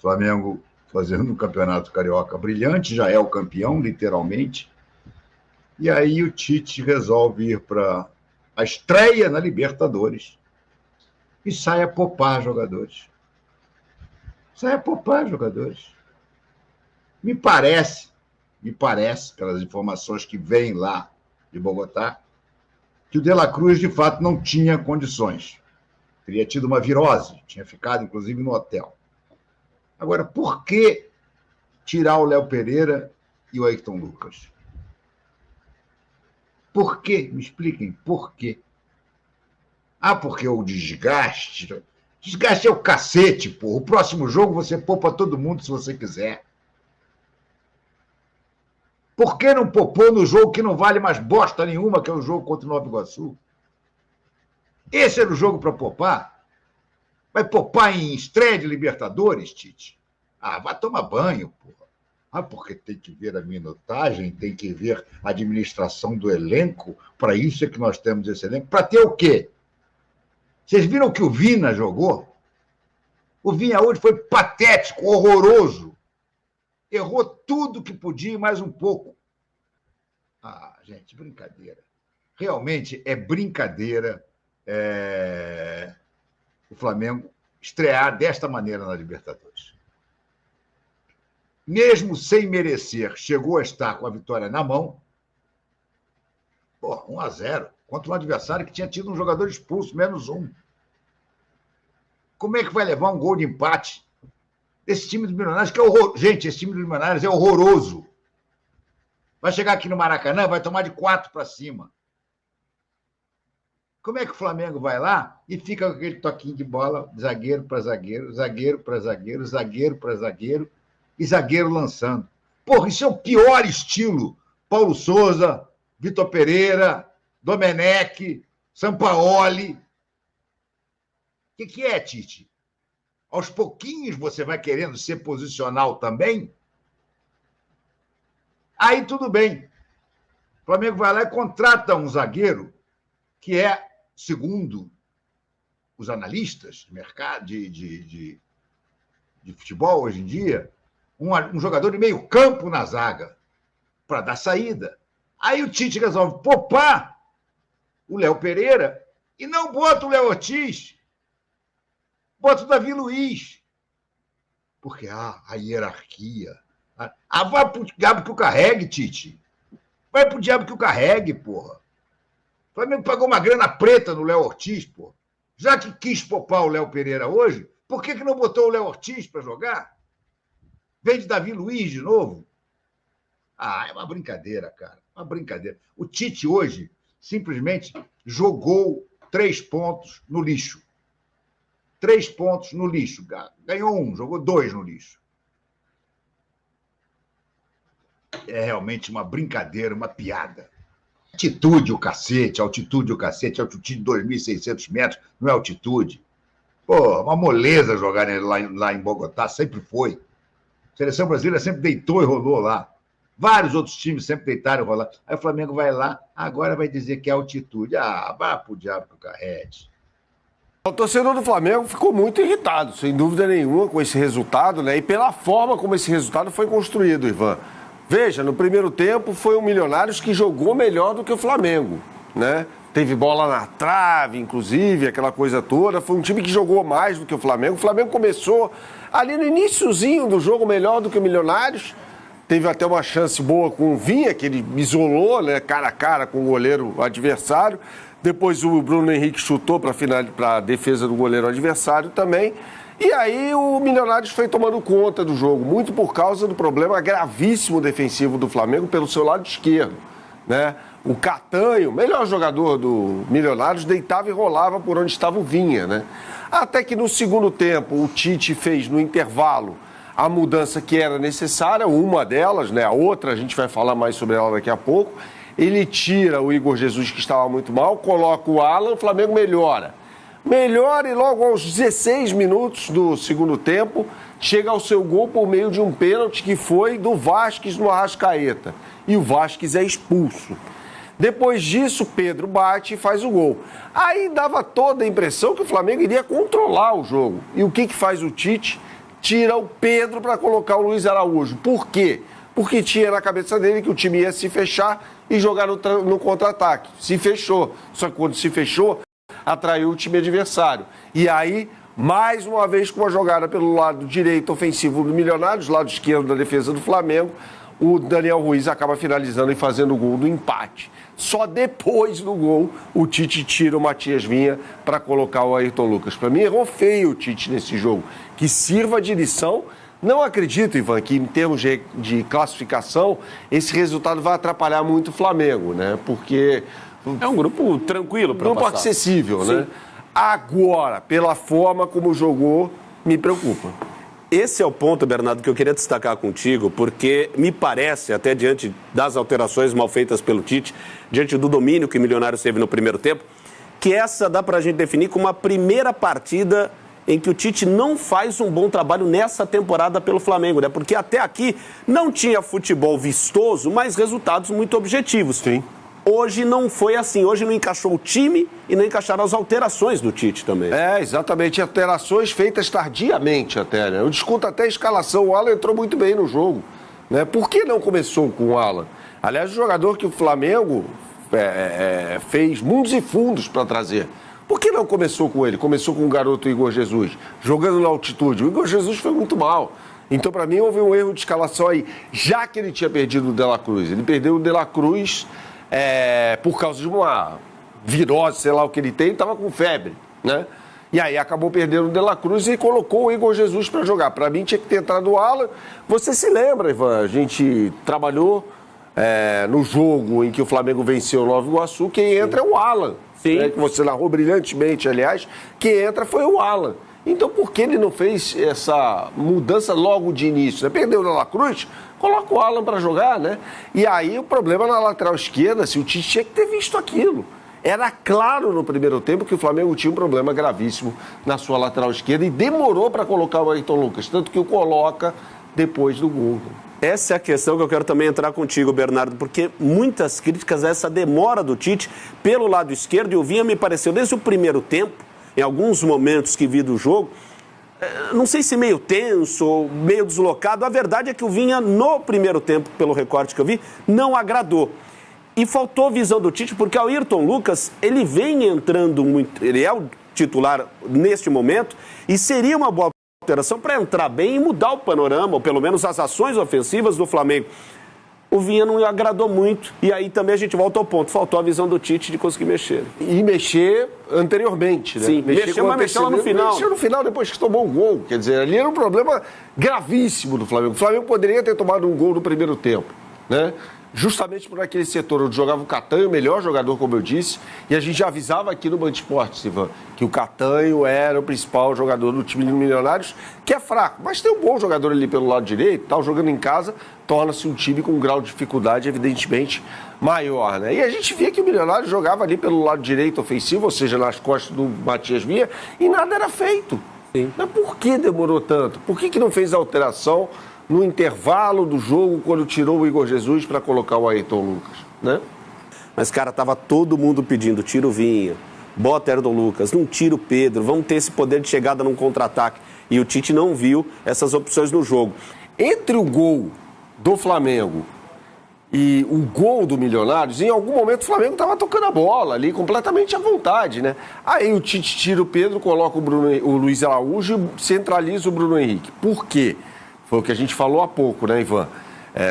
Flamengo fazendo um campeonato carioca brilhante, já é o campeão, literalmente. E aí o Tite resolve ir para a estreia na Libertadores e sai a poupar jogadores. Sai a poupar jogadores. Me parece, pelas informações que vêm lá de Bogotá, que o De La Cruz, de fato, não tinha condições. Teria tido uma virose, tinha ficado, inclusive, no hotel. Agora, por que tirar o Léo Pereira e o Ayrton Lucas? Por quê? Me expliquem, por quê? Ah, porque o desgaste. Desgaste é o cacete, pô. O próximo jogo você poupa todo mundo se você quiser. Por que não poupou no jogo que não vale mais bosta nenhuma, que é o jogo contra o Nova Iguaçu? Esse era o jogo para poupar? Vai poupar em estreia de Libertadores, Tite? Ah, vai tomar banho, porra. Ah, porque tem que ver a minutagem, tem que ver a administração do elenco. Para isso é que nós temos esse elenco. Para ter o quê? Vocês viram que o Vina jogou? O Vina hoje foi patético, horroroso. Errou tudo que podia e mais um pouco. Ah, gente, brincadeira. Realmente é brincadeira o Flamengo estrear desta maneira na Libertadores. Mesmo sem merecer, chegou a estar com a vitória na mão. Pô, 1-0, contra um adversário que tinha tido um jogador expulso, menos um. Como é que vai levar um gol de empate desse time dos Milionários, que é horroroso? Gente, esse time dos Milionários é horroroso. Vai chegar aqui no Maracanã, vai tomar de 4 para cima. Como é que o Flamengo vai lá e fica com aquele toquinho de bola, zagueiro para zagueiro, zagueiro para zagueiro, zagueiro para zagueiro, e zagueiro lançando? Porra, isso é o pior estilo. Paulo Souza, Vitor Pereira, Domenech, Sampaoli. O que é, Tite? Aos pouquinhos você vai querendo ser posicional também? Aí tudo bem. O Flamengo vai lá e contrata um zagueiro que é, segundo os analistas de mercado de futebol hoje em dia, um jogador de meio campo na zaga para dar saída. Aí o Tite resolve poupar o Léo Pereira e não bota o Léo Ortiz, bota o Davi Luiz. Porque a hierarquia. Vai pro diabo que o carregue, Tite. Vai pro diabo que o carregue, porra. O Flamengo pagou uma grana preta no Léo Ortiz, porra. Já que quis poupar o Léo Pereira hoje, por que não botou o Léo Ortiz para jogar? Vem de Davi Luiz de novo? Ah, é uma brincadeira, cara. Uma brincadeira. O Tite hoje simplesmente jogou 3 pontos no lixo. 3 pontos no lixo. Ganhou 1, jogou 2 no lixo. É realmente uma brincadeira, uma piada. Altitude, o cacete, altitude de 2.600 metros, não é altitude. Pô, uma moleza jogar lá em Bogotá, sempre foi. A seleção brasileira sempre deitou e rolou lá. Vários outros times sempre deitaram e rolaram. Aí o Flamengo vai lá, agora vai dizer que é altitude. Ah, vá pro diabo que o carrete. O torcedor do Flamengo ficou muito irritado, sem dúvida nenhuma, com esse resultado, né? E pela forma como esse resultado foi construído, Ivan. Veja, no primeiro tempo foi o Milionários que jogou melhor do que o Flamengo, né? Teve bola na trave, inclusive, aquela coisa toda. Foi um time que jogou mais do que o Flamengo. O Flamengo começou ali no iniciozinho do jogo melhor do que o Milionários. Teve até uma chance boa com o Vinha, que ele isolou, né, cara a cara com o goleiro adversário. Depois o Bruno Henrique chutou para a defesa do goleiro adversário também. E aí o Milionários foi tomando conta do jogo, muito por causa do problema gravíssimo defensivo do Flamengo pelo seu lado esquerdo, né? O Catanho, melhor jogador do Milionários, deitava e rolava por onde estava o Vinha, né? Até que no segundo tempo o Tite fez no intervalo a mudança que era necessária, uma delas, né? A outra a gente vai falar mais sobre ela daqui a pouco. Ele tira o Igor Jesus, que estava muito mal, coloca o Alan, o Flamengo melhora. Melhora e logo aos 16 minutos do segundo tempo chega ao seu gol por meio de um pênalti que foi do Vasquez no Arrascaeta. E o Vasquez é expulso. Depois disso, Pedro bate e faz o gol. Aí dava toda a impressão que o Flamengo iria controlar o jogo. E o que faz o Tite? tira o Pedro para colocar o Luiz Araújo. Por quê? Porque tinha na cabeça dele que o time ia se fechar e jogar no contra-ataque. Se fechou. Só que quando se fechou, atraiu o time adversário. E aí, mais uma vez, com uma jogada pelo lado direito ofensivo do Milionários, lado esquerdo da defesa do Flamengo, o Daniel Ruiz acaba finalizando e fazendo o gol do empate. Só depois do gol, o Tite tira o Matias Vinha para colocar o Ayrton Lucas. Para mim, errou feio o Tite nesse jogo. Que sirva de lição. Não acredito, Ivan, que em termos de classificação, esse resultado vai atrapalhar muito o Flamengo, né? Porque é um grupo tranquilo para passar. Grupo acessível, né? Agora, pela forma como jogou, me preocupa. Esse é o ponto, Bernardo, que eu queria destacar contigo, porque me parece, até diante das alterações mal feitas pelo Tite, diante do domínio que o Milionários teve no primeiro tempo, que essa dá para a gente definir como a primeira partida em que o Tite não faz um bom trabalho nessa temporada pelo Flamengo, né? Porque até aqui não tinha futebol vistoso, mas resultados muito objetivos. Sim. Hoje não foi assim, hoje não encaixou o time e não encaixaram as alterações do Tite também. É, exatamente, alterações feitas tardiamente até, né? Eu discuto até a escalação, o Alan entrou muito bem no jogo, né? Por que não começou com o Alan? Aliás, o jogador que o Flamengo fez mundos e fundos para trazer. Por que não começou com ele? Começou com o garoto Igor Jesus, jogando na altitude. O Igor Jesus foi muito mal. Então, para mim, houve um erro de escalação aí, já que ele tinha perdido o De La Cruz. Ele perdeu o De La Cruz por causa de uma virose, sei lá o que ele tem, estava com febre, né? E aí acabou perdendo o De La Cruz e colocou o Igor Jesus para jogar. Para mim, tinha que ter entrado o Alan. Você se lembra, Ivan? A gente trabalhou no jogo em que o Flamengo venceu o Nova Iguaçu. Quem entra é o Alan. Sim. Que você narrou brilhantemente, aliás. Quem entra foi o Alan. Então, por que ele não fez essa mudança logo de início? Né? Perdeu o De La Cruz, coloca o Alan para jogar, né? E aí o problema na lateral esquerda, o Tite tinha que ter visto aquilo. Era claro no primeiro tempo que o Flamengo tinha um problema gravíssimo na sua lateral esquerda e demorou para colocar o Ayrton Lucas, tanto que o coloca depois do gol. Essa é a questão que eu quero também entrar contigo, Bernardo, porque muitas críticas a essa demora do Tite pelo lado esquerdo, e o Vinha me pareceu desde o primeiro tempo, em alguns momentos que vi do jogo, não sei se meio tenso ou meio deslocado, a verdade é que o Vinha no primeiro tempo, pelo recorte que eu vi, não agradou. E faltou visão do Tite, porque o Ayrton Lucas, ele vem entrando muito, ele é o titular neste momento, e seria uma boa alteração para entrar bem e mudar o panorama, ou pelo menos as ações ofensivas do Flamengo. O Vinha não agradou muito, e aí também a gente volta ao ponto, faltou a visão do Tite de conseguir mexer. E mexer anteriormente, né? Sim, mexeu lá no final. Mexeu no final depois que tomou um gol, quer dizer, ali era um problema gravíssimo do Flamengo. O Flamengo poderia ter tomado um gol no primeiro tempo, né? Justamente por aquele setor onde jogava o Catanho, o melhor jogador, como eu disse, e a gente já avisava aqui no Band Esportes, Ivan, que o Catanho era o principal jogador do time de Milionários, que é fraco, mas tem um bom jogador ali pelo lado direito, tal, jogando em casa, torna-se um time com um grau de dificuldade evidentemente maior, né? E a gente via que o Milionários jogava ali pelo lado direito ofensivo, ou seja, nas costas do Matias Vinha, e nada era feito. Sim. Mas por que demorou tanto? Por que não fez a alteração no intervalo do jogo, quando tirou o Igor Jesus para colocar o Ayrton Lucas, né? Mas, cara, tava todo mundo pedindo, tira o Vinha, bota o Ayrton Lucas, não tira o Pedro, vamos ter esse poder de chegada num contra-ataque. E o Tite não viu essas opções no jogo. Entre o gol do Flamengo e o gol do Milionários, em algum momento o Flamengo estava tocando a bola ali, completamente à vontade, né? Aí o Tite tira o Pedro, coloca o Luiz Araújo e centraliza o Bruno Henrique. Por quê? Foi o que a gente falou há pouco, né, Ivan?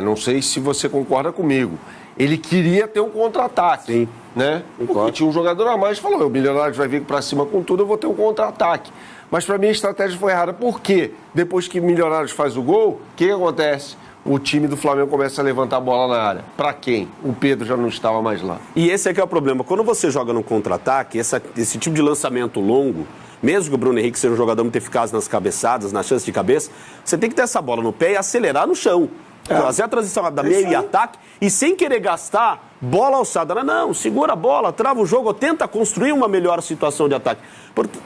Não sei se você concorda comigo. Ele queria ter um contra-ataque, sim, né? Porque tinha um jogador a mais e falou, o Milionários vai vir para cima com tudo, eu vou ter um contra-ataque. Mas para mim a estratégia foi errada. Por quê? Depois que o Milionários faz o gol, o que acontece? O time do Flamengo começa a levantar a bola na área. Para quem? O Pedro já não estava mais lá. E esse é que é o problema. Quando você joga no contra-ataque, esse tipo de lançamento longo, mesmo que o Bruno Henrique seja um jogador muito eficaz nas cabeçadas, nas chances de cabeça, você tem que ter essa bola no pé e acelerar no chão. Fazer a transição da meio e ataque e sem querer gastar bola alçada. Não, segura a bola, trava o jogo, ou tenta construir uma melhor situação de ataque.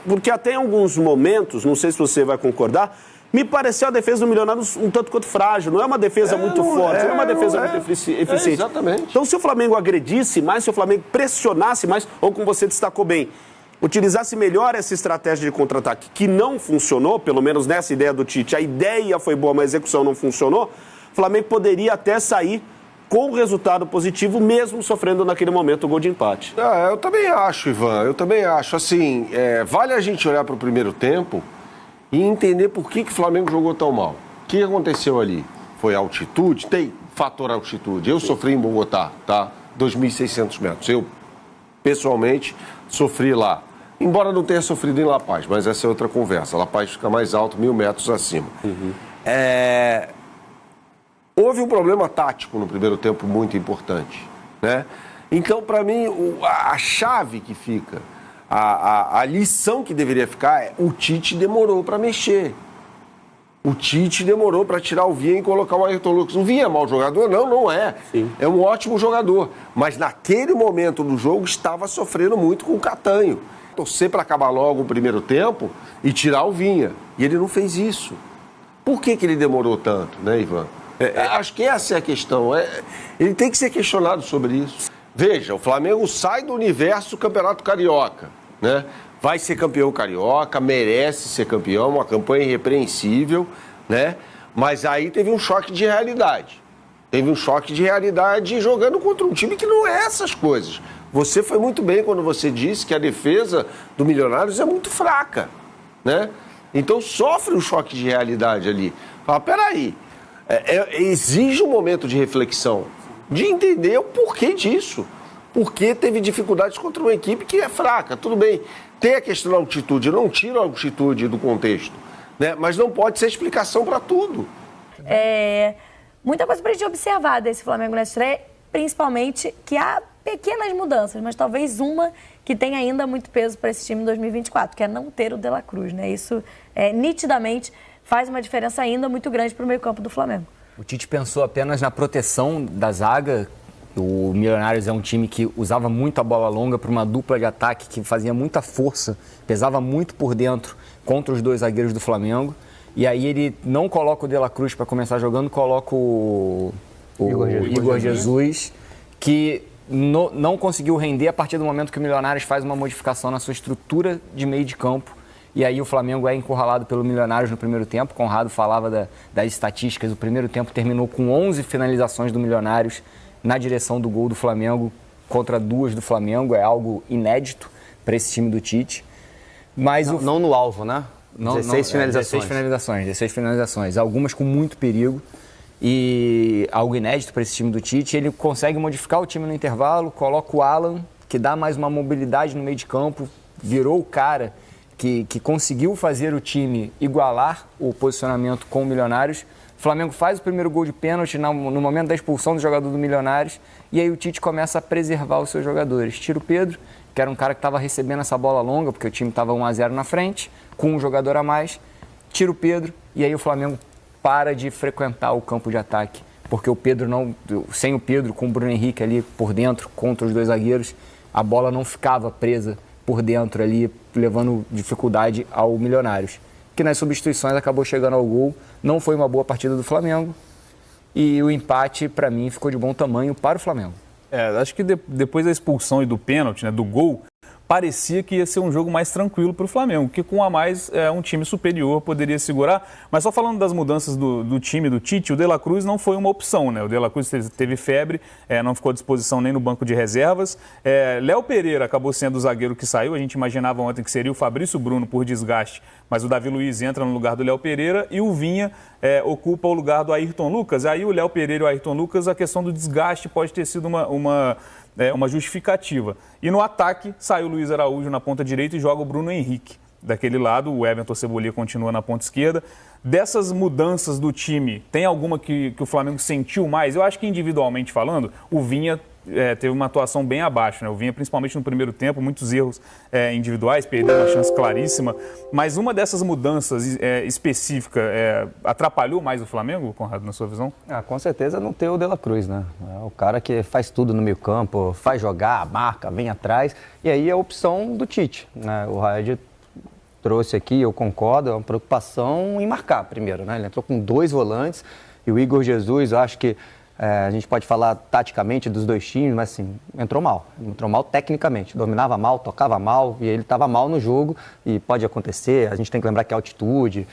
Porque até em alguns momentos, não sei se você vai concordar, me pareceu a defesa do Milionários um tanto quanto frágil. Não é uma defesa muito forte, não é uma defesa muito eficiente. Exatamente. Então, se o Flamengo agredisse mais, se o Flamengo pressionasse mais, ou como você destacou bem, utilizasse melhor essa estratégia de contra-ataque, que não funcionou, pelo menos nessa ideia do Tite, a ideia foi boa, mas a execução não funcionou, o Flamengo poderia até sair com resultado positivo, mesmo sofrendo naquele momento o gol de empate. Eu também acho, Ivan, eu também acho. Assim, vale a gente olhar para o primeiro tempo e entender por que o Flamengo jogou tão mal. O que aconteceu ali? Foi altitude? Tem fator altitude. Eu sofri em Bogotá, tá? 2.600 metros. Eu, pessoalmente, sofri lá. Embora não tenha sofrido em La Paz, mas essa é outra conversa. La Paz fica mais alto, 1.000 metros acima. Houve um problema tático no primeiro tempo muito importante, né? Então, para mim, a chave que fica, a lição que deveria ficar é: o Tite demorou para mexer. O Tite demorou para tirar o Vinha e colocar o Ayrton Lucas. O Vinha é mau jogador? Não, não é. Sim. É um ótimo jogador. Mas naquele momento do jogo estava sofrendo muito com o Catanho. Torcer para acabar logo o primeiro tempo e tirar o Vinha. E ele não fez isso. Por que ele demorou tanto, né, Ivan? Acho que essa é a questão. Ele tem que ser questionado sobre isso. Veja, o Flamengo sai do universo Campeonato Carioca, né? Vai ser campeão carioca, merece ser campeão, uma campanha irrepreensível, né? Mas aí teve um choque de realidade. Teve um choque de realidade jogando contra um time que não é essas coisas. Você foi muito bem quando você disse que a defesa do Milionários é muito fraca, né? Então sofre um choque de realidade ali. Fala, peraí, exige um momento de reflexão, de entender o porquê disso. Porque teve dificuldades contra uma equipe que é fraca, tudo bem. Tem a questão da altitude, eu não tiro a altitude do contexto, né? Mas não pode ser explicação para tudo. Muita coisa para a gente observar desse Flamengo na estreia, principalmente que há pequenas mudanças, mas talvez uma que tem ainda muito peso para esse time em 2024, que é não ter o De La Cruz, né? Isso nitidamente faz uma diferença ainda muito grande para o meio-campo do Flamengo. O Tite pensou apenas na proteção da zaga. O Milionários é um time que usava muito a bola longa para uma dupla de ataque que fazia muita força, pesava muito por dentro contra os dois zagueiros do Flamengo. E aí ele não coloca o De La Cruz para começar jogando, coloca o Igor Jesus, que não conseguiu render a partir do momento que o Milionários faz uma modificação na sua estrutura de meio de campo. E aí o Flamengo é encurralado pelo Milionários no primeiro tempo. Conrado falava das estatísticas. O primeiro tempo terminou com 11 finalizações do Milionários na direção do gol do Flamengo contra 2 do Flamengo. É algo inédito para esse time do Tite. Mas não no alvo, né? 16 finalizações. 16 finalizações. Algumas com muito perigo. E algo inédito para esse time do Tite. Ele consegue modificar o time no intervalo, coloca o Alan, que dá mais uma mobilidade no meio de campo, virou o cara que conseguiu fazer o time igualar o posicionamento com o Milionários. O Flamengo faz o primeiro gol de pênalti no momento da expulsão do jogador do Milionários, e aí o Tite começa a preservar os seus jogadores. Tira o Pedro, que era um cara que estava recebendo essa bola longa, porque o time estava 1-0 na frente, com um jogador a mais. Tira o Pedro, e aí o Flamengo para de frequentar o campo de ataque, porque o Pedro sem o Pedro, com o Bruno Henrique ali por dentro, contra os dois zagueiros, a bola não ficava presa por dentro ali, levando dificuldade ao Milionários, que nas substituições acabou chegando ao gol. Não foi uma boa partida do Flamengo e o empate, para mim, ficou de bom tamanho para o Flamengo. Acho que depois da expulsão e do pênalti, né, do gol, parecia que ia ser um jogo mais tranquilo para o Flamengo, que com a mais um time superior poderia segurar. Mas só falando das mudanças do time do Tite, o De La Cruz não foi uma opção, né? O De La Cruz teve febre, não ficou à disposição nem no banco de reservas. Léo Pereira acabou sendo o zagueiro que saiu. A gente imaginava ontem que seria o Fabrício Bruno por desgaste, mas o Davi Luiz entra no lugar do Léo Pereira e o Vinha ocupa o lugar do Ayrton Lucas. Aí o Léo Pereira e o Ayrton Lucas, a questão do desgaste pode ter sido uma justificativa. E no ataque, sai o Luiz Araújo na ponta direita e joga o Bruno Henrique. Daquele lado, o Everton Cebolinha continua na ponta esquerda. Dessas mudanças do time, tem alguma que o Flamengo sentiu mais? Eu acho que individualmente falando, o Vinha teve uma atuação bem abaixo, né? O Vinha, principalmente no primeiro tempo, muitos erros individuais, perdeu uma chance claríssima. Mas uma dessas mudanças específicas atrapalhou mais o Flamengo, Conrado, na sua visão? Com certeza não ter o De La Cruz, né? É o cara que faz tudo no meio campo, faz jogar, marca, vem atrás. E aí é a opção do Tite, né? O Raed trouxe aqui, eu concordo, é uma preocupação em marcar primeiro, né? Ele entrou com 2 volantes e o Igor Jesus, eu acho que A gente pode falar taticamente dos dois times, mas assim, entrou mal tecnicamente, dominava mal, tocava mal e ele estava mal no jogo e pode acontecer, a gente tem que lembrar que é altitude,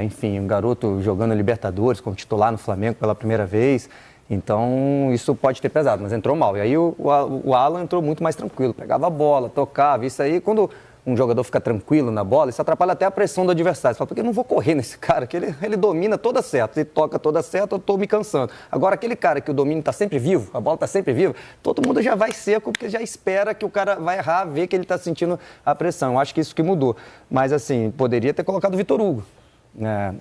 enfim, um garoto jogando Libertadores como titular no Flamengo pela primeira vez, então isso pode ter pesado, mas entrou mal. E aí o Alan entrou muito mais tranquilo, pegava a bola, tocava, isso aí quando um jogador fica tranquilo na bola, isso atrapalha até a pressão do adversário. Você fala, porque eu não vou correr nesse cara, que ele domina toda certa, ele toca toda certa, eu estou me cansando. Agora, aquele cara que o domínio está sempre vivo, a bola está sempre viva, todo mundo já vai seco, porque já espera que o cara vai errar, ver que ele está sentindo a pressão. Eu acho que isso que mudou. Mas, assim, poderia ter colocado o Vitor Hugo.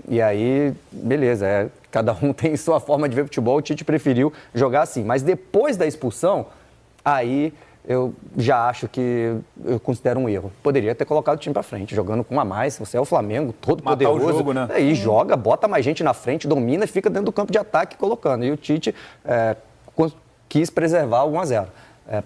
E aí, beleza, cada um tem sua forma de ver futebol, o Tite preferiu jogar assim. Mas depois da expulsão, aí eu já acho que eu considero um erro. Poderia ter colocado o time para frente, jogando com um a mais. Você é o Flamengo, todo matar poderoso. O jogo, né? E joga, bota mais gente na frente, domina e fica dentro do campo de ataque colocando. E o Tite quis preservar o 1-0.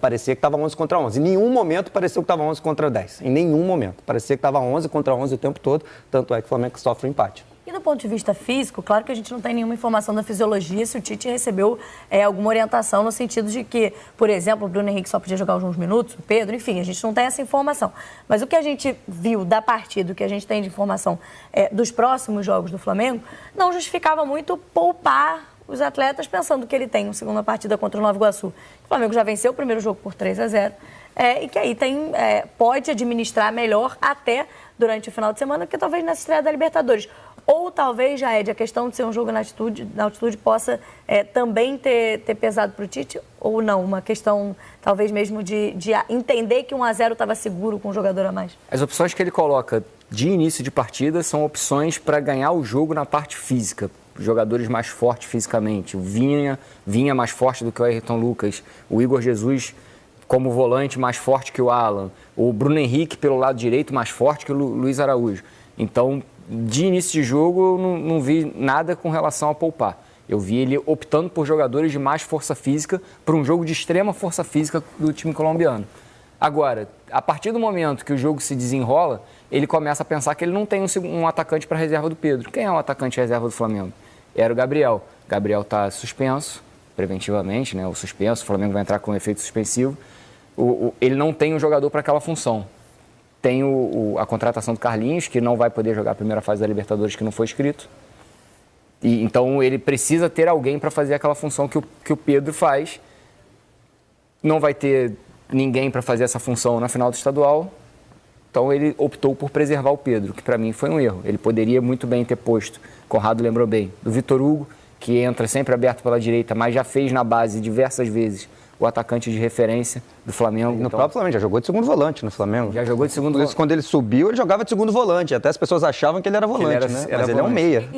Parecia que estava 11 contra 11. Em nenhum momento pareceu que estava 11 contra 10. Em nenhum momento. Parecia que estava 11 contra 11 o tempo todo. Tanto é que o Flamengo sofre um empate. E do ponto de vista físico, claro que a gente não tem nenhuma informação da fisiologia se o Tite recebeu alguma orientação no sentido de que, por exemplo, o Bruno Henrique só podia jogar alguns minutos, o Pedro, enfim, a gente não tem essa informação. Mas o que a gente viu da partida, o que a gente tem de informação dos próximos jogos do Flamengo, não justificava muito poupar os atletas pensando que ele tem uma segunda partida contra o Nova Iguaçu. O Flamengo já venceu o primeiro jogo por 3-0 e que aí pode administrar melhor até durante o final de semana, porque talvez nessa estreia da Libertadores. Ou talvez, já a questão de ser um jogo na altitude possa também ter pesado para o Tite, ou não? Uma questão, talvez mesmo, de entender que 1-0 estava seguro com um jogador a mais. As opções que ele coloca de início de partida são opções para ganhar o jogo na parte física. Jogadores mais fortes fisicamente. O Vinha mais forte do que o Ayrton Lucas. O Igor Jesus como volante mais forte que o Alan. O Bruno Henrique pelo lado direito mais forte que o Luiz Araújo. Então, de início de jogo, eu não vi nada com relação a poupar. Eu vi ele optando por jogadores de mais força física para um jogo de extrema força física do time colombiano. Agora, a partir do momento que o jogo se desenrola, ele começa a pensar que ele não tem um atacante para reserva do Pedro. Quem é o atacante reserva do Flamengo? Era o Gabriel. O Gabriel está suspenso, preventivamente, né? O suspenso, o Flamengo vai entrar com um efeito suspensivo. Ele não tem um jogador para aquela função. Tem a contratação do Carlinhos, que não vai poder jogar a primeira fase da Libertadores, que não foi inscrito. Então, ele precisa ter alguém para fazer aquela função que o Pedro faz. Não vai ter ninguém para fazer essa função na final do estadual. Então, ele optou por preservar o Pedro, que para mim foi um erro. Ele poderia muito bem ter posto, Conrado lembrou bem, do Vitor Hugo, que entra sempre aberto pela direita, mas já fez na base diversas vezes o atacante de referência do Flamengo. No próprio Flamengo, já jogou de segundo volante no Flamengo. Já jogou de segundo volante. Quando ele subiu, ele jogava de segundo volante. Até as pessoas achavam que ele era volante, né? Mas ele é um meia.